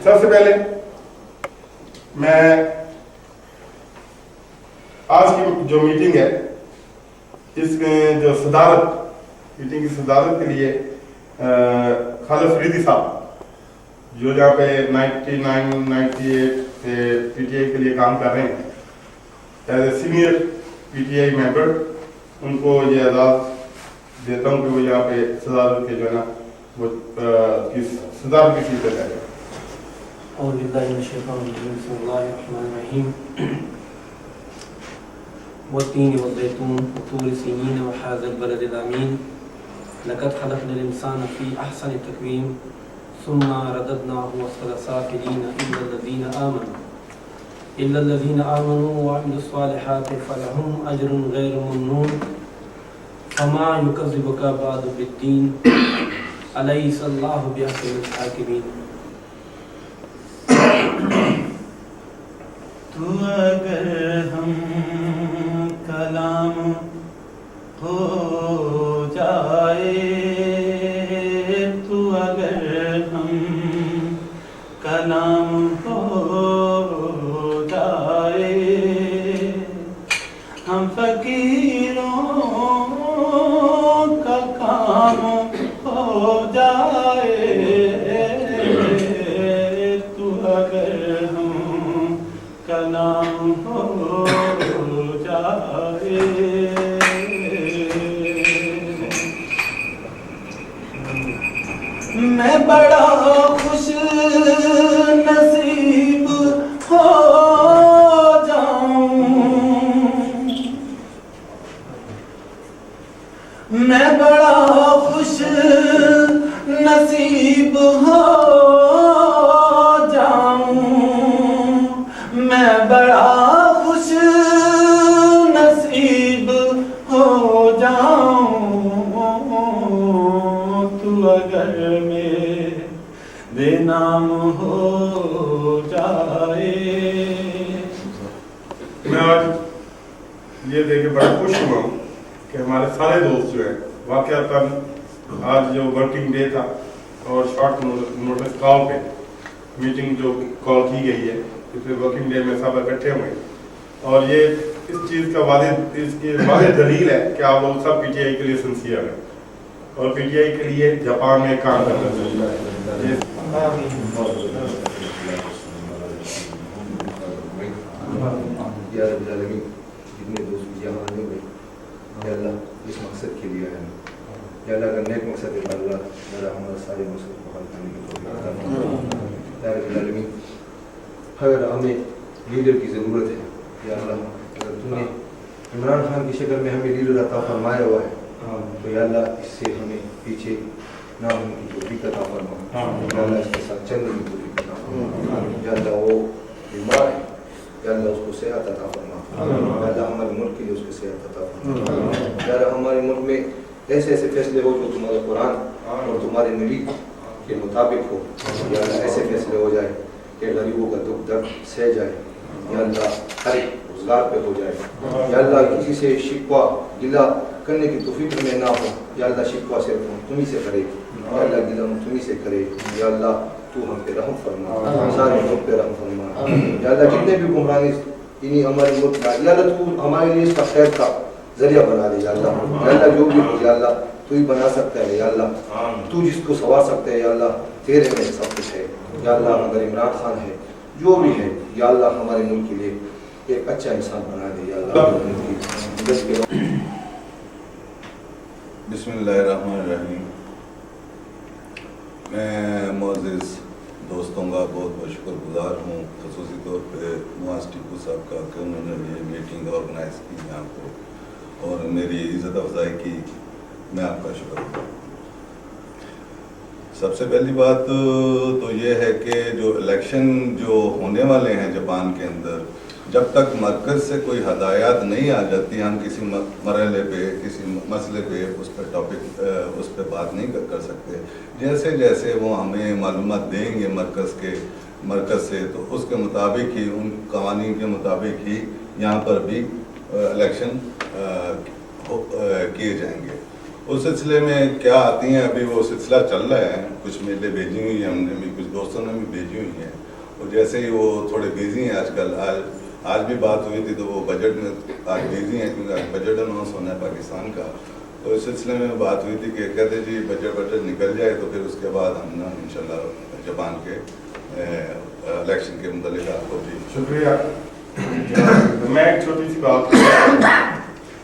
سب سے پہلے میں آج کی جو میٹنگ ہے اس میں جو میٹنگ کی صدارت کے لیے خالد فریدی صاحب جو یہاں پہ 99-98 سے پی ٹی آئی کے لیے کام کر رہے ہیں as a senior P T I member, ان کو یہ اعزاز دیتا ہوں کہ وہ یہاں پہ صدارت کے جو ہے نا وہ صدارت کی چیز پہ جائے گا. اعوذ باللہ من الشیطان الرجیم، بسم اللہ الرحمن الرحیم. والتین والزیتون وطور سینین وهذا البلد الامین لقد خلقنا الانسان فی احسن تقویم ثم رددناه اسفل سافلین الا الذین آمنوا وعملوا الصالحات فلهم اجر غیر ممنون فما یکذبک بعد بالدین الیس اللہ باحکم الحاکمین. تو اگر ہم کلام ہو جائے، تو اگر ہم کلام ہو جائے، ہم فقیروں کا کام ہو جائے، تو اگر ہم کلام ہو جائے. میں بڑا خوش نصیب ہو جاؤں، میں بڑا خوش نصیب ہو جاؤں، میں بڑا خوش نصیب ہو جاؤں، تو اگر میرے نام ہو جائے. میں آج یہ دیکھ کے بڑا خوش ہوا ہوں کہ ہمارے سارے دوست جو ہیں واقعتاً آج جو ورکنگ ڈے تھا اور شارٹ نوٹس کال پہ میٹنگ جو کال کی گئی ہے اس میں ورکنگ ڈے میں سب اکٹھے ہوئے، اور یہ اس چیز کا اس کی واضح دلیل ہے کہ آپ لوگ سب پی ٹی آئی کے لیے سنسیئر ہیں اور پی ٹی آئی کے لیے جاپان میں کام کرنا چاہیے. یا رب العالمین، جتنے دوست یہاں آنے ہوئے یا اللہ اس مقصد کے لیے آئے، یا اللہ اگر نیک مقصد ہے اللہ میرا ہمارا سارے مقصد کو حل کرنے کی توفیق عطا فرما. یا رب العالمین، اگر ہمیں لیڈر کی ضرورت ہے یا اللہ، اگر تم نے عمران خان کی شکل میں ہمیں لیڈر عطا فرمایا ہوا ہے تو یا اللہ اس سے ہمیں پیچھے نہ ہونے کی توفیق عطا فرما. یا اللہ اس کے ساتھ چلنے کی توفیق عطا فرما. یا اللہ وہ بیمار ہے، یا اللہ اس کو صحت عطا فرما. یا اللہ ہمارے ملک کے لیے اس کو صحت عطا فرما. یا اللہ ہمارے ملک میں ایسے ایسے فیصلے ہو جو تمہارے قرآن اور تمہارے نبی کے مطابق ہو. یا اللہ ایسے فیصلے ہو جائے کہ غریبوں کا دکھ درد سہ جائے. یا اللہ ہر ایک روزگار پہ ہو جائے. یا اللہ کسی سے شکوہ گلہ کرنے کی توفیق میں نہ ہو. یا اللہ شکوہ صرف ہم تمہیں سے کرے. یا اللہ گلہ ہم تمہیں سے کرے. یا اللہ تو ہم پہ رحم فرما، سارے ملک پہ رحم فرما. یا اللہ جتنے بھی گمراہی انہیں ہمارے ملک کا، یا اللہ تو ہمارے لیے اس کا خیر کا ذریعہ بنا دے. یا اللہ جو بھی ہو یا اللہ تو ہی بنا سکتا ہے. یا اللہ تو جس کو سنوار سکتا ہے. یا اللہ تیرے میں سب کچھ ہے. یا اللہ اگر عمران خان ہے جو بھی ہے یا اللہ ہمارے ملک کے لیے ایک اچھا انسان بنا دے. یا اللہ بسم اللہ الرحمن الرحیم. میں معزز دوستوں کا بہت بہت شکر گزار ہوں، خصوصی طور پہ معاذ ٹیپو صاحب کا کہ انہوں نے یہ میٹنگ آرگنائز کی یہاں کو اور میری عزت افزائی کی. میں آپ کا شکر گزار ہوں. سب سے پہلی بات تو یہ ہے کہ جو الیکشن جو ہونے والے ہیں جاپان کے اندر، جب تک مرکز سے کوئی ہدایات نہیں آ جاتی ہم کسی مرحلے پہ کسی مسئلے پہ اس پہ ٹاپک اس پہ بات نہیں کر سکتے. جیسے جیسے وہ ہمیں معلومات دیں گے مرکز سے تو اس کے مطابق ہی ان قوانین کے مطابق ہی یہاں پر بھی الیکشن کیے جائیں گے. اس سلسلے میں کیا آتی ہیں؟ ابھی وہ سلسلہ چل رہا ہے، کچھ میلے بھیجی ہوئی ہیں ہم نے بھی، کچھ دوستوں نے بھی بھیجی ہوئی ہیں، اور جیسے ہی وہ تھوڑے بیزی ہیں آج کل، آج بھی بات ہوئی تھی تو وہ بجٹ میں آج بیزی ہیں کیونکہ آج بجٹ اناؤنس ہونا ہے پاکستان کا، تو اس سلسلے میں بات ہوئی تھی کہ کہتے جی بجٹ نکل جائے تو پھر اس کے بعد ہم نا انشاءاللہ جاپان کے الیکشن کے متعلق آپ کو بھی شکریہ۔ میں ایک چھوٹی سی بات،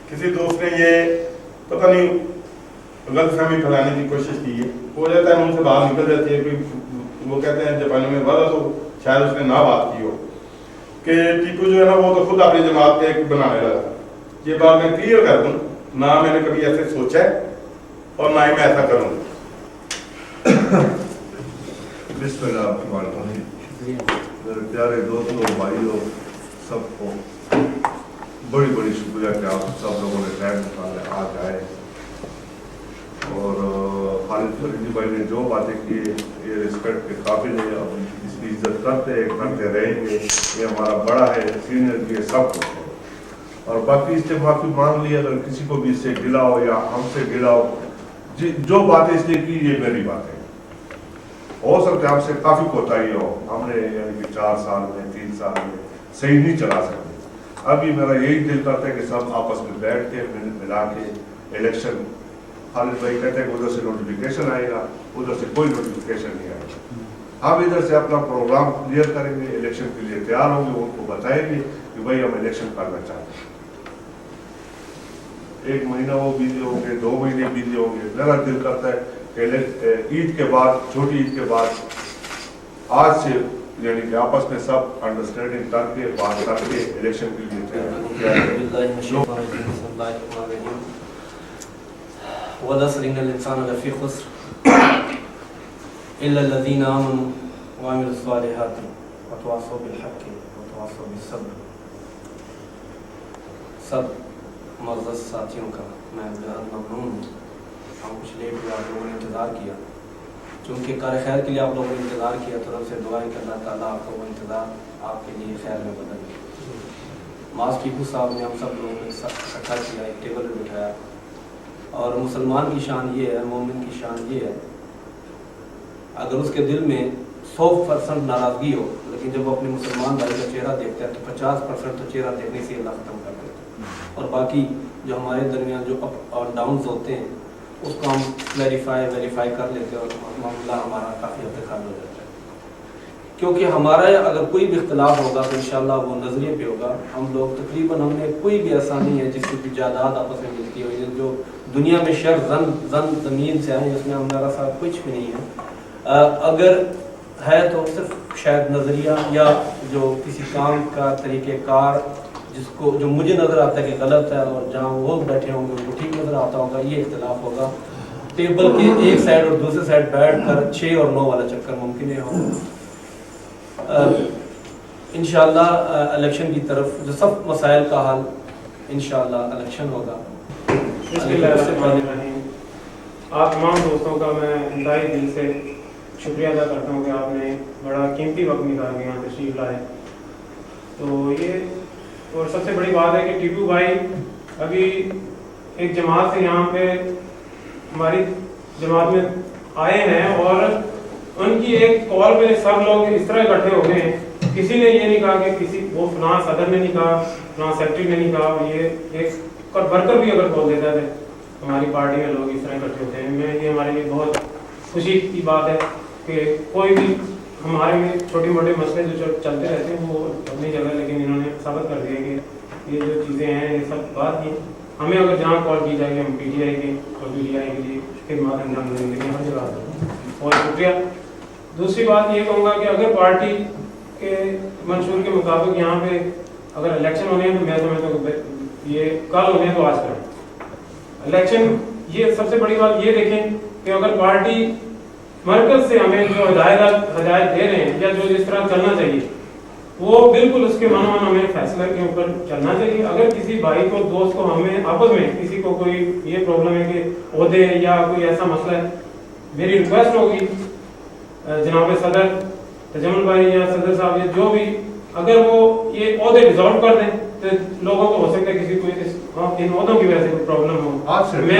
کسی دوست نے یہ پتہ نہیں غلط فہمی پھیلانے کی کوشش کی ہے، ہو جاتا ہے ان سے بات نکل جاتی ہے، کوئی وہ کہتے ہیں جاپانی میں وجہ تو شاید اس نے نہ بات کی ہو کہ ٹیپو جو ہے نا وہ تو خود اپنی جماعت کے ایک بنانے لگا۔ یہ بات میں کلیئر کر دوں، نہ میں نے کبھی ایسے سوچا ہے اور نہ ہی میں ایسا کروں گا۔ بسم اللہ الرحمن الرحیم۔ میرے پیارے دوستوں، بھائیوں، سب کو بڑی بڑی شکریہ کہ آپ سب لوگوں نے ٹائم نکالے آج آئے، اور خالد فریدی بھائی نے جو باتیں کی یہ رسپیکٹ کے قابل ہے، اب اس کی عزت کرتے رہیں گے، یہ ہمارا بڑا ہے، سینئر بھی ہے سب کچھ ہے، اور باقی اس سے معافی مانگ لی اگر کسی کو بھی اس سے گلا ہو یا ہم سے گلا ہو، جو باتیں اس نے کی یہ میری بات ہے، ہو سکتا ہے ہم سے کافی کوتاہی ہو، ہم نے یعنی کہ 4 سال میں 3 سال میں صحیح نہیں چلا سکتے، ابھی میرا یہی دل کرتا ہے کہ سب آپس میں بیٹھ کے ملا کے الیکشن، خالد بھائی کہتے ہیں کہ ادھر سے نوٹیفیکیشن آئے گا، ادھر سے کوئی نوٹیفیکیشن نہیں آئے گا، ہم ادھر سے اپنا پروگرام کلیئر کریں گے، الیکشن کے لیے تیار ہوں گے، ان کو بتائیں گے کہ بھائی ہم الیکشن کرنا چاہتے ہیں، 1 مہینہ وہ بیزی ہوں گے، 2 مہینے بیزی ہوں گے، میرا دل کرتا ہے کہ عید کے بعد، چھوٹی عید کے بعد آج سے یعنی کہ آپس میں سب انڈرسٹینڈنگ کر کے بات کر کے الیکشن کے لیے وَالْعَصْرِ إِنَّ الْإِنسَانَ لَفِي خُسْرٍ إِلَّا الَّذِينَ آمَنُوا وَعَمِلُوا الصَّالِحَاتِ وَتَوَاصَوْا بِالْحَقِّ وَتَوَاصَوْا بِالصَّبْرِ۔ سب معزز ساتھیوں کا میں بہت ممنون ہوں، ہم کچھ لیٹ ہوئے، آپ لوگوں نے انتظار کیا، چونکہ کار خیر کے لیے آپ لوگوں نے انتظار کیا تو رب سے دعائیں کہ اللہ تعالیٰ آپ کو وہ انتظار آپ کے لیے خیر میں بدل دے۔ معاذ ٹیپو صاحب نے ہم سب لوگوں کو اکٹھا کیا، ایک ٹیبل پہ بٹھایا، اور مسلمان کی شان یہ ہے، مومن کی شان یہ ہے، اگر اس کے دل میں 100% ناراضگی ہو لیکن جب وہ اپنے مسلمان بھائی کا چہرہ دیکھتا ہے تو 50% تو چہرہ دیکھنے سے اللہ ختم کر دیتا ہے، اور باقی جو ہمارے درمیان جو اپ اور ڈاؤنز ہوتے ہیں اس کو ہم ویریفائی کر لیتے ہیں اور معاملہ ہمارا کافی حد تک حل ہو جاتا ہے، کیونکہ ہمارا اگر کوئی بھی اختلاف ہوگا تو انشاءاللہ وہ نظریے پہ ہوگا۔ ہم لوگ تقریباً ہم نے کوئی بھی ایسا نہیں ہے جس کی جائیداد آپس میں ملتی ہوئی، جو دنیا میں شر زن زمین سے آئیں اس میں ہمارا ساتھ کچھ بھی نہیں ہے، اگر ہے تو صرف شاید نظریہ یا جو کسی کام کا طریقہ کار جس کو جو مجھے نظر آتا ہے کہ غلط ہے اور جہاں وہ بیٹھے ہوں گے ان کو ٹھیک نظر آتا ہوگا، یہ اختلاف ہوگا۔ ٹیبل کے ایک سائڈ اور دوسرے سائڈ بیٹھ کر 6 اور 9 والا چکر ممکن ہے ہو۔ انشاءاللہ الیکشن کی طرف جو سب مسائل کا حل انشاءاللہ الیکشن ہوگا۔ بسم اللہ الرحمن الرحیم۔ آپ تمام دوستوں کا میں انتہائی دل سے شکریہ ادا کرتا ہوں کہ آپ نے بڑا قیمتی وقت نکال کے یہاں تشریف لائے، تو یہ اور سب سے بڑی بات ہے کہ ٹیپو بھائی ابھی ایک جماعت سے یہاں پہ ہماری جماعت میں آئے ہیں، اور ان کی ایک کال پہ سب لوگ اس طرح اکٹھے ہو گئے ہیں، کسی نے یہ نہیں کہا کہ کسی وہ فلاں صدر نے نہیں کہا، فلاں سیکرٹری نے نہیں کہا، یہ ایک ورکر بھی اگر بول دیتا ہے ہماری پارٹی میں لوگ اس طرح اکٹھے ہوتے ہیں، یہ ہمارے لیے بہت خوشی کی بات ہے کہ کوئی بھی ہمارے میں چھوٹے موٹے مسئلے جو چلتے رہتے ہیں وہ اپنی جگہ، لیکن انہوں نے ثابت کر دیا کہ یہ جو چیزیں ہیں یہ سب بات کی ہمیں اگر جہاں کال کی جائے گی ہم پی ٹی آئی کے اور پی ٹی آئی کے لیے خدمات انجام دیں گے، ہر جگہ بہت شکریہ۔ دوسری بات یہ کہوں گا کہ اگر پارٹی کے منشور کے مطابق یہاں پہ اگر الیکشن ہونے ہیں تو میں سمجھتا ہوں کہ یہ کل ہونے ہیں تو آج کریں الیکشن۔ یہ سب سے بڑی بات یہ دیکھیں کہ اگر پارٹی مرکز سے ہمیں جو ہدایت دے رہے ہیں یا جو جس طرح چلنا چاہیے وہ بالکل اس کے منوان ہمیں فیصلہ کے اوپر چلنا چاہیے۔ اگر کسی بھائی کو دوست کو ہمیں آپس میں کسی کو کوئی یہ پرابلم ہے کہ عہدے یا کوئی ایسا مسئلہ ہے، میری ریکویسٹ ہوگی جناب صدر تجمل بھائی یا صدر صاحب یا جو بھی، اگر وہ یہ عہدے ڈیزالو کر دیں تو لوگوں کو ہو سکتا ہے کسی کو ان عہدوں کی وجہ سے کوئی پرابلم ہو۔ میں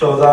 14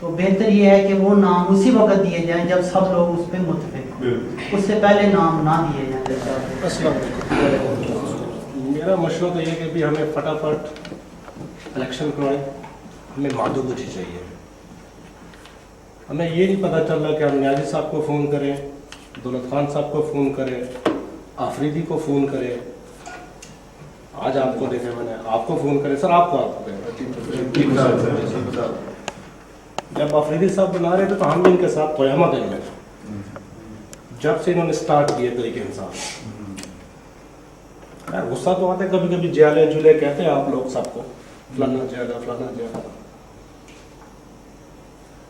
تو بہتر یہ ہے کہ وہ نام اسی وقت دیے جائیں جب سب لوگ اس پہ متفق ہوں، اس سے پہلے نام نہ دیے جائیں. السلام علیکم. میرا مشورہ تو یہ کہ بھی ہمیں فٹافٹ الیکشن کروائیں. ہمیں مادھو گجی چاہیے. ہمیں یہ نہیں پتہ چل رہا کہ ہم نیازی صاحب کو فون کریں, دولت خان صاحب کو فون کریں, آفریدی کو فون کریں. آج آپ کو دیکھیں میں نے آپ کو فون کرے, سر آپ کو جب آفریدی صاحب بنا رہے تھے تو ہم بھی ان کے ساتھ قیامہ دیں گے. جب سے انہوں نے سٹارٹ کیے طریقے انصاف, خیر غصہ تو آتے کبھی کبھی جیالے جلے کہتے ہیں آپ لوگ سب کو فلانا جائے فلانا جائے.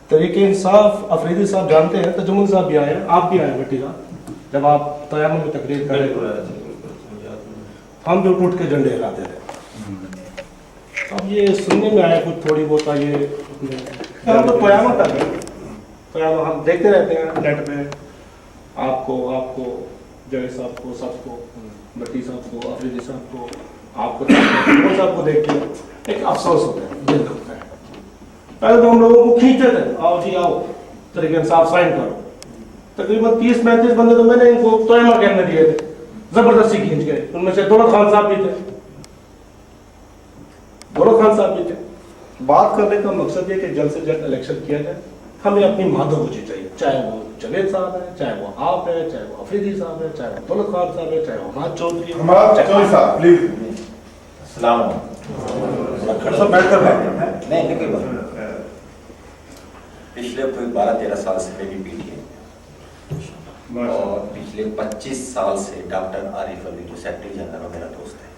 طریقے انصاف افریدی صاحب جانتے ہیں, تجمل صاحب بھی آئے ہیں, آپ بھی آئے ہیں بٹی صاحب, جب آپ قیامہ میں تقریر کرے ہم بھی اٹھ کے جھنڈے ہلاتے تھے. اب یہ سننے میں آیا کچھ تھوڑی بہت یہ ہم تو قیامہ تک ہے. قیامہ ہم دیکھتے رہتے ہیں نیٹ پہ, آپ کو جوید صاحب کو, سب کو, بٹی صاحب کو, آفریدی صاحب کو, آپ کو صاحب کو دیکھ کے ایک افسوس ہوتا ہے, دل دکھتا ہے. پہلے تو ہم لوگوں کو کھینچتے تھے, آؤ جی آؤ طریقے انصاف سائن کرو. تقریباً 30-35 بندے تو میں نے ان کو قیامہ کہنے دیے تھے, زبردستی کھینچ گئے. ان میں سے دولت خان صاحب بھی تھے, دولت خان صاحب بھی تھے. بات کرنے کا مقصد یہ کہ جلد سے جلد الیکشن کیا جائے. ہمیں اپنی مادھو گجی چاہیے, چاہے وہ جوید صاحب ہے, چاہے وہ آپ ہے, چاہے وہ افریدی صاحب ہے, چاہے وہ دولت خان صاحب ہے, چاہے وہ حماد چودھری ہے. حماد چودھری صاحب پلیز. السلام علیکم. کھڑ صاحب بیٹھ کر نہیں کوئی بات. پچھلے کوئی 12-13 سال سے میری بیٹی ہے, اور پچھلے 25 سال سے ڈاکٹر عارف علی جو سیکرٹری جنرل میرا دوست ہے.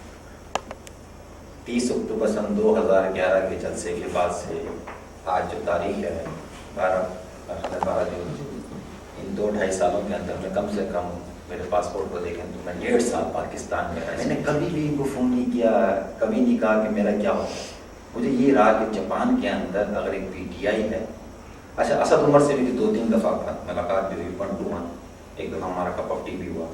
30 اکتوبر سن 2011 کے جلسے کے بعد سے آج جو تاریخ ہے 12 جون, ان 2-2.5 سالوں کے اندر میں کم سے کم میرے پاسپورٹ کو دیکھیں تو میں 1.5 سال پاکستان میں رہا. میں نے کبھی بھی ان کو فون نہیں کیا, کبھی نہیں کہا کہ میرا کیا ہو. مجھے یہ رہا کہ جاپان کے اندر اگر ایک PTI ہے, اچھا اسد عمر سے بھی 2-3 دفعہ ملاقات بھی ہوئی, 1-2 ایک دفعہ ہمارا کپ آف ٹی بھی ہوا.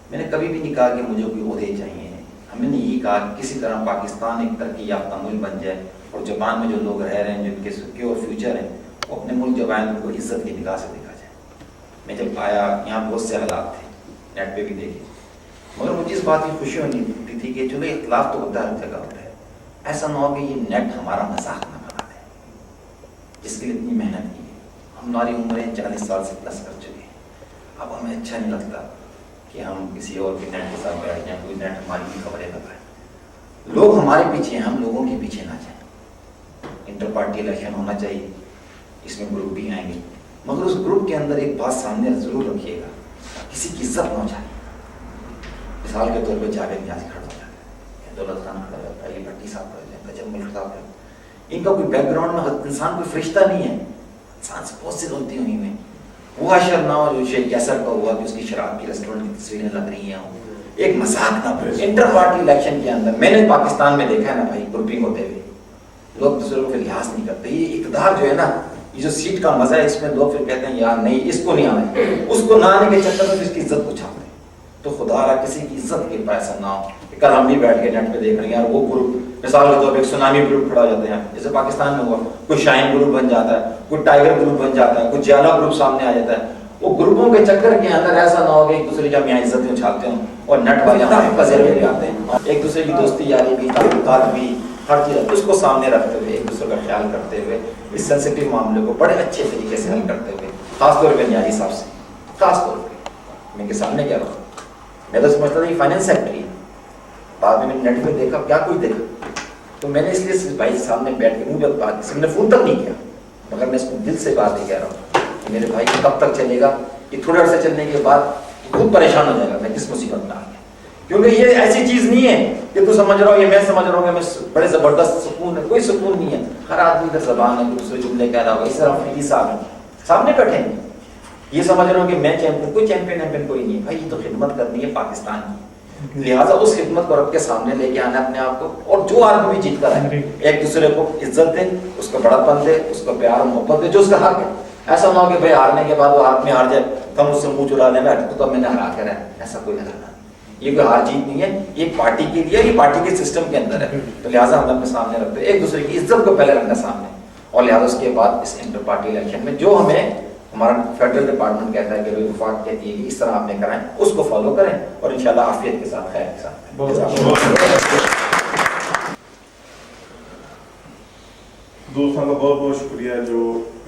میں نے کبھی بھی نہیں کہا کہ مجھے کوئی عہدے چاہیے. ہمیں نے یہ کہا کہ کسی طرح پاکستان ایک ترقی یافتہ ملک بن جائے, اور جاپان میں جو لوگ رہ رہے ہیں جن کے سیکیور فیوچر ہیں, وہ اپنے ملک جو آئیں ان کو عزت کی نگاہ سے دیکھا جائے. میں جب آیا یہاں بہت سے حالات تھے, نیٹ پہ بھی دیکھے, مگر مجھے اس بات کی خوشی ہوتی تھی کہ چلو اختلاف تو ہوتا ہے ہر جگہ ہوتا ہے, ایسا نہ ہو کہ یہ نیٹ ہمارا مذاق نہ بنا دے, جس کے لیے اتنی محنت کی ہے. ہماری عمریں 40 سال سے پلس کر چکے ہیں. اب ہمیں اچھا نہیں لگتا کہ ہم کسی اور کے نیٹ کے ساتھ بیٹھ جائیں, کوئی نیٹ ہماری بھی خبریں لگائے. لوگ ہمارے پیچھے ہیں, ہم لوگوں کے پیچھے نہ جائیں. انٹر پارٹی الیکشن ہونا چاہیے, اس میں گروپ بھی آئیں گے, مگر اس گروپ کے اندر ایک بات سامنے ضرور رکھیے گا, کسی کی عزت نہ جائے. مثال کے طور پہ جاوید نیازی کھڑا ہو جاتا ہے, دولت خان کھڑا ہو جاتا ہے, بھٹی صاحب کھڑا ہو جاتا ہے, جمل صاحب کھڑا. ان کا کوئی بیک گراؤنڈ میں انسان کوئی فرشتہ نہیں ہے, انسان سے بہت سی غلطی ہوئی ہیں. وہ حشر نہ ہو جو شیخ کیسر کا ہوا کہ اس کی شراب کی ریسٹورنٹ کی تصویریں لگ رہی ہیں, ایک مذاق نہ بنے. انٹر پارٹی الیکشن کے اندر میں نے پاکستان میں دیکھا ہے نا بھائی, گروپنگ ہوتے ہوئے لوگ دوسرے کو پھر لحاظ نہیں کرتے. یہ اقتدار جو ہے نا, یہ جو سیٹ کا مزہ ہے, اس میں لوگ پھر کہتے ہیں یار نہیں اس کو نہیں آنا ہے, اس کو نہ آنے کے چکر میں اس کی عزت کو چھاپتے ہیں. تو خدا را کسی کی عزت کے پیسہ نہ ہو. کل ہم بھی بیٹھ کے نیٹ پہ دیکھ رہے ہیں یار, وہ گروپ مثال کے طور پہ ایک سونامی گروپ کھڑا ہو جاتے ہیں, جیسے پاکستان میں ہوا, کوئی شاہین گروپ بن جاتا ہے, کوئی ٹائیگر گروپ بن جاتا ہے, کوئی جالا گروپ سامنے آ جاتا ہے. وہ گروپوں کے چکر کے اندر ایسا نہ ہو کہ ایک دوسرے کی ہم یہاں عزتیں اچھالتے ہیں, اور نیٹ والے ہمارے پذیر میں بھی آتے ہیں, ایک دوسرے کی دوستی یاری بھی, تعلقات بھی, ہر چیز اس کو سامنے رکھتے ہوئے, ایک دوسرے کا خیال کرتے ہوئے, اس سینسٹیو معاملے کو بڑے اچھے طریقے سے حل کرتے ہوئے, خاص طور پہ نیازی صاحب سے, خاص طور پہ میں کے سامنے کیا رہا. میں تو سمجھتا تھا کہ فائنینس سیکٹری ہے, بعد میں نیٹ پہ دیکھا کیا کچھ دیکھا, تو میں نے اس لیے بھائی سامنے بیٹھ کے منہ پہ بات کی, میں نے فون تک نہیں کیا, مگر میں اس کو دل سے بات ہی کہہ رہا ہوں کہ میرے بھائی کب تک چلے گا, یہ تھوڑے عرصے چلنے کے بعد خود پریشان ہو جائے گا میں کس مصیبت میں آ گیا. کیونکہ یہ ایسی چیز نہیں ہے کہ تو سمجھ رہا ہو, یہ میں سمجھ رہا ہوں کہ میں بڑے زبردست سکون ہے, کوئی سکون نہیں ہے. ہر آدمی کا زبان ہے, دوسرے جملے کہہ رہا ہوگا. اس طرح افریدی صاحب ہیں سامنے بیٹھے ہیں, یہ سمجھ رہا ہوں کہ میں چیمپئن, کوئی چیمپئن کوئی نہیں ہے بھائی. یہ تو خدمت کرنی ہے پاکستان کی, لہٰذا اس خدمت کو رکھ کے سامنے لے کے آنا اپنے آپ کو, اور جو آدمی بھی جیت کر آئے ایک دوسرے کو عزت دے, اس کو بڑا پن دے, اس کو پیار و محبت دے جو اس کا حق ہے. ایسا نہ ہو کہ بھائی ہارنے کے بعد وہ آدمی ہار جائے ہم اس سے منہ چرانے میں تو میں نے ہرا کر ہے, ایسا کوئی ہرانا. یہ کوئی ہار جیت نہیں ہے, یہ پارٹی کے لیے, یہ پارٹی کے سسٹم کے اندر ہے. تو لہٰذا ہم اپنے سامنے رکھتے ہیں, ایک دوسرے کی عزت کو پہلے رکھنا سامنے, اور لہٰذا اس کے بعد اس انٹر پارٹی الیکشن میں جو ہمیں ہمارا فیڈرل ڈپارٹمنٹ کہتا ہے کہ وفاق کہتی ہے کہ اس طرح آپ نے کرائیں، اس کو فالو کریں اور انشاءاللہ عافیت کے ساتھ خیر کے ساتھ. دوستوں کا بہت بہت شکریہ جو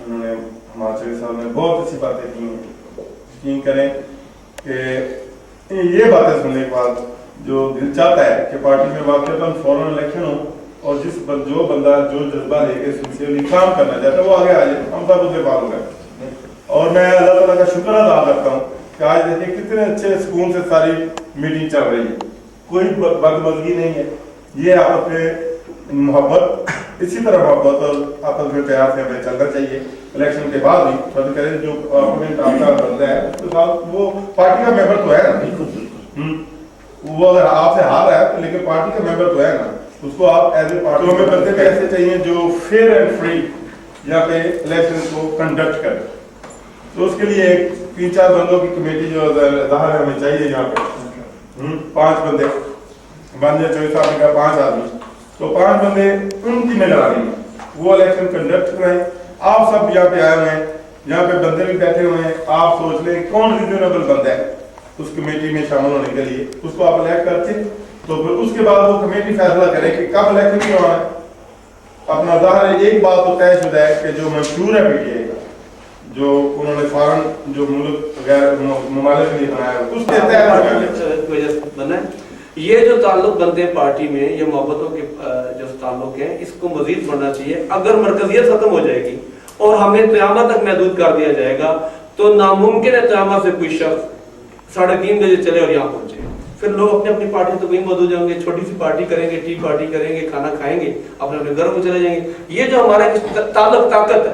انہوں نے ہمارے چودھری صاحب نے بہت اچھی باتیں کی ہیں. یقین کریں کہ یہ باتیں سننے کے بعد جو دل چاہتا ہے کہ پارٹی میں واقعہ فوراً الیکشن ہو اور جو بندہ جو جذبہ لے کے سنسیئرلی کام کرنا چاہتا ہے وہ آگے آ جائے. ہم سب اسے فالو کریں. اور میں اللہ تعالیٰ کا شکر ادا کرتا ہوں کہ آج دیکھیں کتنے اچھے سکون سے ساری میٹنگ چل رہی ہے. کوئی بدمزگی نہیں ہے. یہ آپس میں محبت، اسی طرح محبت اور آپس میں پیار سے ہمیں چلنا چاہیے. الیکشن کے بعد بھی فرض کریں جو اپوننٹ آپ کا بندہ ہے اس کے ساتھ وہ پارٹی کا ممبر تو ہے نا، وہ اگر آپ سے ہار رہا ہے لیکن پارٹی کا ممبر تو ہے نا، اس کو آپ ایز اے پارٹی میں بندے بھی ایسے چاہیے جو فیئر اینڈ فری یہاں پہ الیکشن کو کنڈکٹ کرے. تو اس کے لیے ایک 3-4 بندوں کی کمیٹی جو ظاہر ہے ہمیں چاہیے یہاں پہ 5 بندے بن جائے. چودھری صاحب نے کہا 5 آدمی، تو 5 بندے ان کی نگرانی میں وہ الیکشن کنڈکٹ کریں. آپ سب یہاں پہ آئے ہوئے ہیں، یہاں پہ بندے بھی بیٹھے ہوئے ہیں. آپ سوچ لیں کون ریزنیبل بندہ ہے اس کمیٹی میں شامل ہونے کے لیے، اس کو آپ الیکٹ کرتے تو پھر اس کے بعد وہ کمیٹی فیصلہ کرے کہ کب الیکشن کروانا ہے. اپنا ظاہر ہے ایک بات تو طے شدہ ہے کہ جو منشور ہے پی ٹی آئی کا، جو انہوں نے فارن جو ملک غیر ممالک کے لیے بنایا ہے اس کے تحت بنا ہے. یہ جو تعلق بنتے ہیں پارٹی میں، یہ محبتوں کے جو تعلق ہیں، اس کو مزید بڑھنا چاہیے. اگر مرکزیت ختم ہو جائے گی اور ہمیں قیامت تک محدود کر دیا جائے گا تو ناممکن ہے قیامت سے کوئی شخص 3:30 بجے چلے اور یہاں پہنچے. پھر لوگ اپنی اپنی پارٹی تو وہیں موجود ہوں گے، چھوٹی سی پارٹی کریں گے، ٹی پارٹی کریں گے، کھانا کھائیں گے، اپنے اپنے گھروں میں چلے جائیں گے. یہ جو ہمارا تعلق طاقت ہے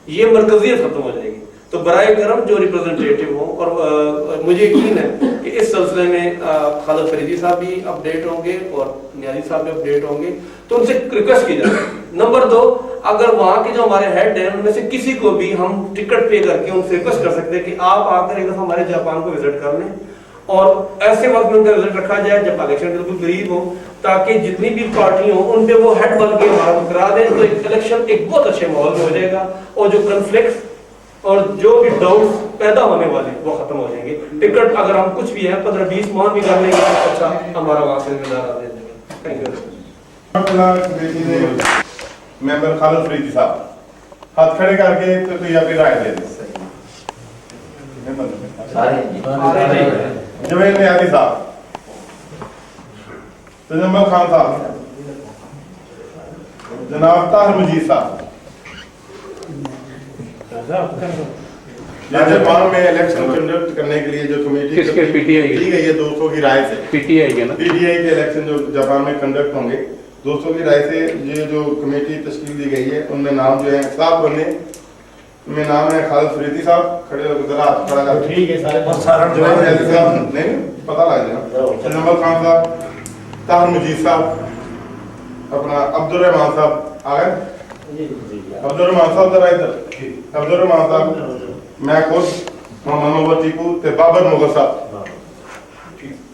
یہ مرکزیت ختم ہو جائے گی. تو برائے کرم جو ریپرزنٹیٹیو ہوں، اور مجھے یقین ہے کہ اس سلسلے میں خالد فریدی صاحب بھی اپڈیٹ ہوں گے اور نیازی صاحب بھی اپڈیٹ ہوں گے، تو ان سے ریکویسٹ کی جائے. نمبر 2، اگر وہاں کے جو ہمارے ہیڈ ہیں ان میں سے کسی کو بھی ہم ٹکٹ پے کر کے ان سے ریکویسٹ کر سکتے ہیں کہ آپ آ کر ایک دفعہ ہمارے جاپان کو وزٹ کر لیں، اور ایسے وقت میں ان کا رزلٹ رکھا جائے جب الیکشن بالکل قریب ہو، تاکہ جتنی بھی پارٹی ہوں ان پہ وہ ہیڈ بن کے ہمارا کرا دیں. تو الیکشن ایک بہت اچھے ماحول میں ہو جائے گا اور جو کنفلکٹس اور جو بھی ڈاؤٹس پیدا ہونے والے وہ ختم ہو جائیں گے. ٹکٹ اگر ہم کچھ بھی ہے 15-20 ماہ بھی کر لیں گے تو اچھا ہمارا وہاں سے مزارہ دے دیں گے. Thank you. Member Khalid Faridi صاحب ہاتھ کھڑے کر کے تو کوئی اپنی رائے دے دیں. جمیل نیازی صاحب، تجمل خان صاحب، جناب طاہر مجید صاحب. جاپان میں الیکشن کنڈکٹ کرنے کے لیے جو کمیٹی دی گئی ہے دوستوں کی رائے سے، پی ٹی آئی کے الیکشن جو جاپان میں کنڈکٹ ہوں گے، دوستوں کی رائے سے یہ جو کمیٹی تشکیل دی گئی ہے ان میں نام جو ہے 7 بندے میں نام ہے خالد فریدی صاحب، کھڑے ہو ذرا ہاتھ کھڑا کر. ٹھیک ہے سارے جناب نیازی صاحب، نہیں پتہ لگ جائے. تجمل خان صاحب، طاہر مجید صاحب، اپنا عبدالرحمان صاحب آ گئے. عبدالرحمان صاحب ذرا ادھر. عبدالرحمان صاحب، میں خود محمد محبت ٹیپو تے بابر مغل صاحب.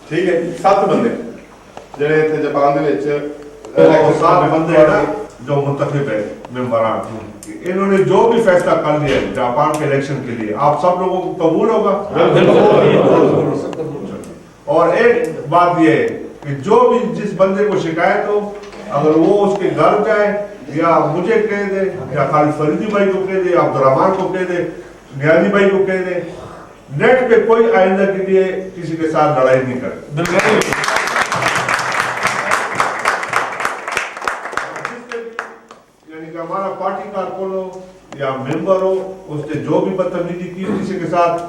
ٹھیک ہے 7 بندے جڑے اتنے جاپان دے وچ 7 بندے ہیں جو منتخب ہے ممبران، انہوں نے جو بھی فیصلہ کر لیا ہے جاپان کے الیکشن کے لیے آپ سب لوگوں کو قبول ہوگا. اور ایک بات یہ ہے کہ جو بھی جس بندے کو شکایت ہو اگر وہ اس کے گھر جائے یا مجھے کہہ دے یا خالد فریدی بھائی کو کہہ دے یا عبدالرحمان کو کہہ دے، نیازی بھائی کو کہہ دے، نیٹ پہ کوئی آئندہ کے لیے کسی کے ساتھ لڑائی نہیں کرے. یعنی کہ ہمارا پارٹی کارکن ہو یا ممبر ہو، اس نے جو بھی بدتمیزی کی کسی کے ساتھ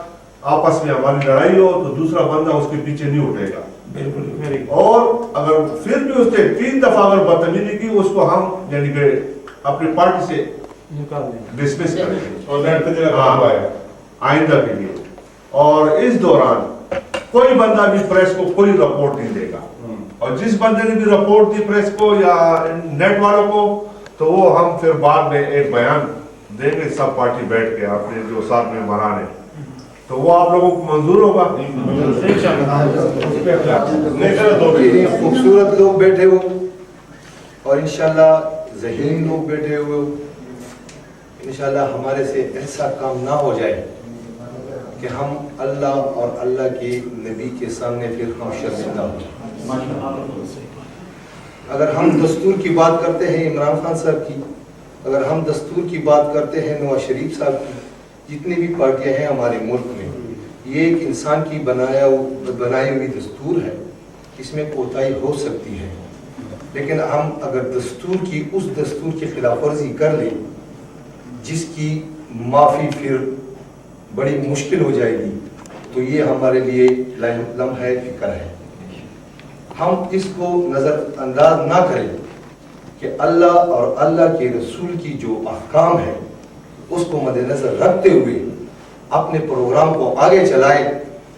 آپس میں ہماری لڑائی ہو تو دوسرا بندہ اس کے پیچھے نہیں اٹھے گا. اور اگر پھر بھی اس نے 3 دفعہ اگر بدتمیزی کی اس کو ہم یعنی کہ اپنی پارٹی سے ڈسمس کریں گے آئندہ کے لیے. اور اس دوران کوئی بندہ بھی پریس کو کوئی رپورٹ نہیں دے گا، اور جس بندے نے بھی رپورٹ دی پریس کو یا نیٹ والوں کو تو وہ ہم پھر بعد میں ایک بیان دیں گے سب پارٹی بیٹھ کے اپنے جو ساتھ میں مرانے، تو وہ آپ لوگوں کو منظور ہوگا. خوبصورت لوگ بیٹھے ہو اور انشاءاللہ ذہین لوگ بیٹھے ہوئے ہو، انشاءاللہ ہمارے سے ایسا کام نہ ہو جائے کہ ہم اللہ اور اللہ کے نبی کے سامنے پھر ہم شرمندہ ہوں. اگر ہم دستور کی بات کرتے ہیں عمران خان صاحب کی، اگر ہم دستور کی بات کرتے ہیں نواز شریف صاحب کی، جتنی بھی پارٹیاں ہیں ہمارے ملک میں، یہ ایک انسان کی بنائی ہوئی دستور ہے، اس میں کوتاہی ہو سکتی ہے، لیکن ہم اگر اس دستور کی خلاف ورزی کر لیں جس کی معافی پھر بڑی مشکل ہو جائے گی، تو یہ ہمارے لیے لمحہ فکر ہے. ہم اس کو نظر انداز نہ کریں کہ اللہ اور اللہ کے رسول کی جو احکام ہے اس کو مد نظر رکھتے ہوئے اپنے پروگرام کو آگے چلائے.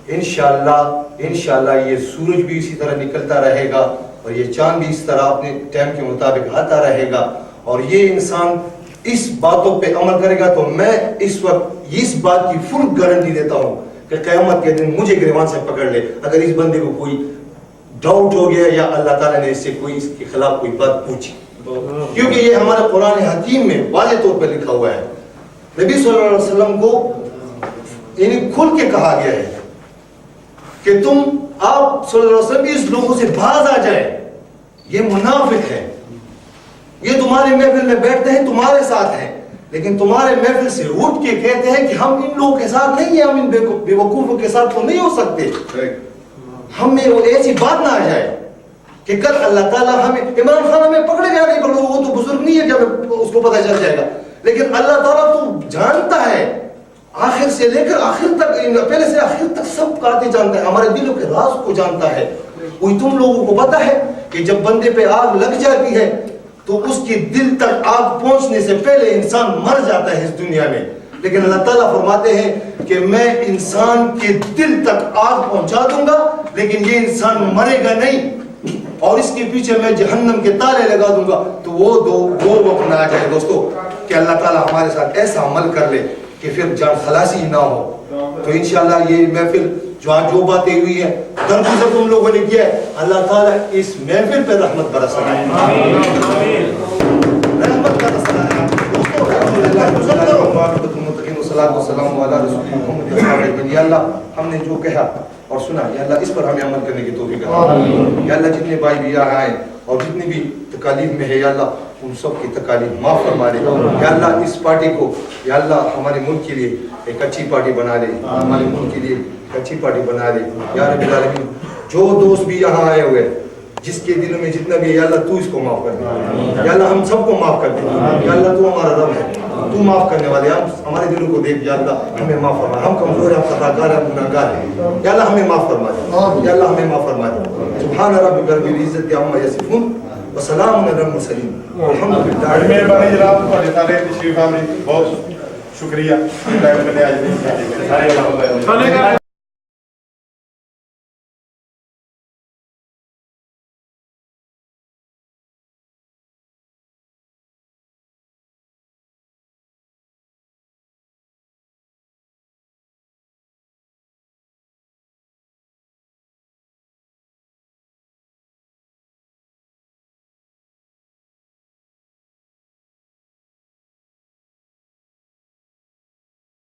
انشاءاللہ یہ سورج بھی اسی طرح نکلتا رہے گا اور یہ چاند بھی اس طرح اپنے ٹائم کے مطابق آتا رہے گا، اور یہ انسان اس باتوں پہ عمل کرے گا. تو میں اس وقت اس بات کی فل گارنٹی دیتا ہوں کہ قیامت کے دن مجھے گریبان سے پکڑ لے اگر اس بندے کو کوئی ڈاؤٹ ہو گیا یا اللہ تعالیٰ نے اس سے کوئی اس کے خلاف کوئی بات پوچھی، کیونکہ یہ ہمارے قرآن حکیم میں واضح طور پہ لکھا ہوا ہے. نبی صلی اللہ علیہ وسلم کو یعنی کھل کے کہا گیا ہے کہ آپ صلی اللہ علیہ وسلم اس لوگوں سے باز آ جائے، یہ منافق ہے، یہ تمہارے محفل میں بیٹھتے ہیں، تمہارے ساتھ ہیں، لیکن تمہارے محفل سے اٹھ کے کہتے ہیں کہ ہم ان لوگوں کے ساتھ نہیں ہیں، ہم ان بے وقوفوں کے ساتھ تو نہیں ہو سکتے. ہم میں وہ ایسی بات نہ آ جائے کہ کل اللہ تعالیٰ ہمیں عمران خان ہمیں پکڑے گا نہیں پکڑو، وہ تو بزرگ نہیں ہے جب اس کو پتہ چل جائے گا، لیکن اللہ تعالیٰ تو جانتا ہے آخر سے لے کر آخر تک، پہلے سے آخر تک سب باتیں جانتا ہے، ہمارے دلوں کے راز کو جانتا ہے. وہی تم لوگوں کو پتہ ہے کہ جب بندے پہ آگ لگ جاتی ہے تو اس کے دل تک آگ پہنچنے سے پہلے انسان مر جاتا ہے اس دنیا میں، لیکن اللہ تعالیٰ فرماتے ہیں کہ میں انسان کے دل تک آگ پہنچا دوں گا لیکن یہ انسان مرے گا نہیں، اور اس کے پیچھے میں جہنم کے تالے لگا دوں گا. تو وہ وقت نہ آ جائے دوستو کہ اللہ تعالیٰ ہمارے ساتھ ایسا عمل کر لے کہ پھر جان خلاصی نہ ہو. تو انشاءاللہ یہ محفل جو باتیں ہوئی ہیں درگزر تم لوگوں نے کیا ہے، اللہ تعالیٰ اس محفل پہ رحمت برسائے، رحمت برسائے. یا اللہ ہم نے جو کہا اور سنا، یا اللہ اس پر ہمیں عمل کرنے کی توفیق عطا. یا اللہ جتنے بھائی بھی یہاں آئے اور جتنی بھی تکالیف میں ہے یا اللہ ان سب کی تکالیف معاف فرما دے. یا اللہ اس پارٹی کو یا اللہ ہمارے ملک کے لیے ایک اچھی پارٹی بنا دے، ہمارے ملک کے لیے ایک اچھی پارٹی بنا دے. یا رب العالمین جو دوست بھی یہاں آئے ہوئے جس کے دلوں میں جتنا بھی، یا اللہ تو اس کو معاف کر دے، یا اللہ ہم سب کو معاف کر دے. یا اللہ تو ہمارا رب ہے، تو معاف کرنے والے، ہم ہمارے دلوں کو دیکھ، یا اللہ ہمیں معاف فرما. ہم کمزور ہیں، ہم خطاکار ہیں، ہم گناہگار ہیں، یا اللہ ہمیں معاف فرما دے، یا اللہ ہمیں معاف فرما دے. سبحان ربک رب العزت عما یصفون وسلام علی المرسلین الحمدللہ. مہربانی جناب، تھوڑے سارے تشریف آمدید، بہت شکریہ.